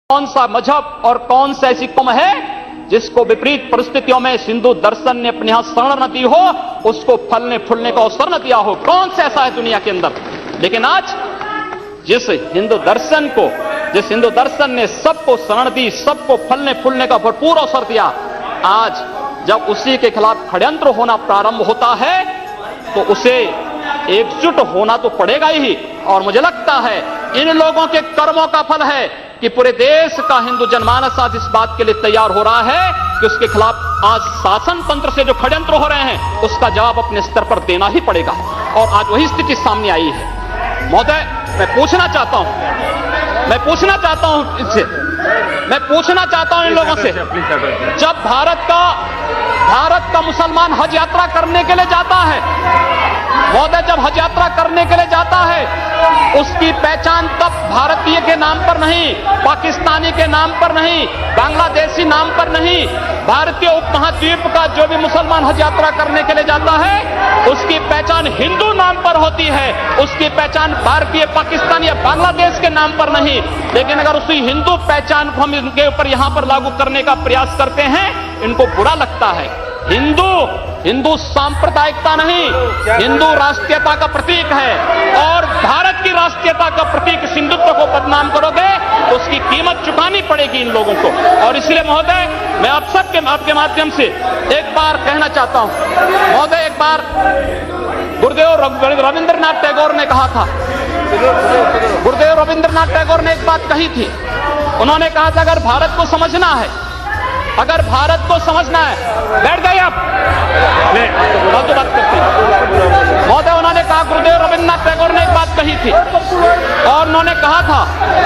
कौन सा मजहब और कौन सा ऐसी कौम है जिसको विपरीत परिस्थितियों में हिंदू दर्शन ने अपने यहां शरण न दी हो, उसको फलने फूलने का अवसर न दिया हो। कौन सा ऐसा है दुनिया के अंदर? लेकिन आज जिस हिंदू दर्शन ने सबको शरण दी, सबको फलने फूलने का भरपूर अवसर दिया, आज जब उसी के खिलाफ षड्यंत्र होना प्रारंभ होता है तो उसे एकजुट होना तो पड़ेगा ही। और मुझे लगता है इन लोगों के कर्मों का फल है कि पूरे देश का हिंदू जनमानस आज इस बात के लिए तैयार हो रहा है कि उसके खिलाफ आज शासन तंत्र से जो षड्यंत्र हो रहे हैं उसका जवाब अपने स्तर पर देना ही पड़ेगा। और आज वही स्थिति सामने आई है। महोदय, मैं पूछना चाहता हूं इन लोगों से, जब भारत का मुसलमान हज यात्रा करने के लिए जाता है, महोदय, जब हज यात्रा करने के लिए जाता है उसकी पहचान तब भारतीय के नाम पर नहीं, पाकिस्तानी के नाम पर नहीं, बांग्लादेशी नाम पर नहीं, भारतीय उपमहाद्वीप का जो भी मुसलमान हज यात्रा करने के लिए जाता है उसकी पहचान हिंदू नाम पर होती है, उसकी पहचान भारतीय, पाकिस्तानी या बांग्लादेश के नाम पर नहीं। लेकिन अगर उसी हिंदू पहचान को हम इनके ऊपर यहां पर लागू करने का प्रयास करते हैं, इनको बुरा लगता है। हिंदू सांप्रदायिकता नहीं, हिंदू राष्ट्रीयता का प्रतीक है। और भारत की राष्ट्रीयता का प्रतीक हिंदुत्व को बदनाम करोगे तो उसकी कीमत चुकानी पड़ेगी इन लोगों को। और इसलिए महोदय, मैं आप सबके आपके माध्यम से एक बार कहना चाहता हूं, महोदय, एक बार गुरुदेव रविंद्रनाथ टैगोर ने कहा था, गुरुदेव रविंद्रनाथ टैगोर ने एक बात कही थी। उन्होंने कहा था अगर भारत को समझना है, बैठ गए आप, फालतू बात करते हैं। महोदय, उन्होंने कहा, गुरुदेव रविंद्रनाथ टैगोर ने एक बात कही थी और उन्होंने कहा था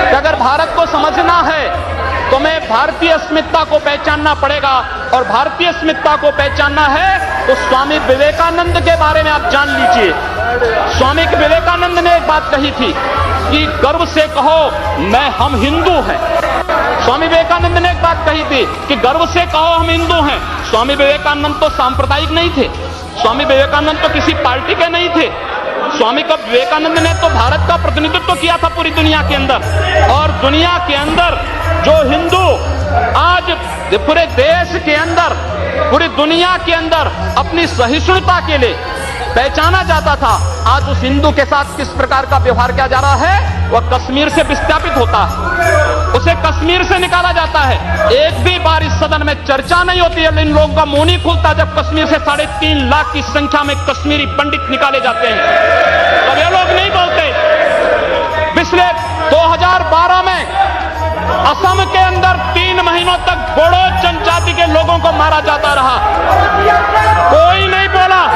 कि अगर भारत को समझना है तो मैं भारतीय अस्मिता को पहचानना पड़ेगा। और भारतीय अस्मिता को पहचानना है तो स्वामी विवेकानंद के बारे में आप जान लीजिए। स्वामी विवेकानंद ने एक बात कही थी कि गर्व से कहो हम हिंदू हैं। स्वामी विवेकानंद ने एक बात कही थी कि गर्व से कहो हम हिंदू हैं। स्वामी विवेकानंद तो सांप्रदायिक नहीं थे, स्वामी विवेकानंद तो किसी पार्टी के नहीं थे। स्वामी विवेकानंद ने तो भारत का प्रतिनिधित्व किया था पूरी दुनिया के अंदर। और दुनिया के अंदर जो हिंदू आज पूरे देश के अंदर, पूरी दुनिया के अंदर अपनी सहिष्णुता के लिए पहचाना जाता था, आज उस हिंदू के साथ किस प्रकार का व्यवहार किया जा रहा है, वह कश्मीर से विस्थापित होता है, उसे कश्मीर से निकाला जाता है। एक भी बार इस सदन में चर्चा नहीं होती है, इन लोगों का मुंह नहीं खुलता जब कश्मीर से 3.5 लाख की संख्या में कश्मीरी पंडित निकाले जाते हैं, तब ये लोग नहीं बोलते। पिछले 2012 में असम के अंदर 3 महीनों तक बोडो जनजाति के लोगों को मारा जाता रहा, कोई नहीं बोला।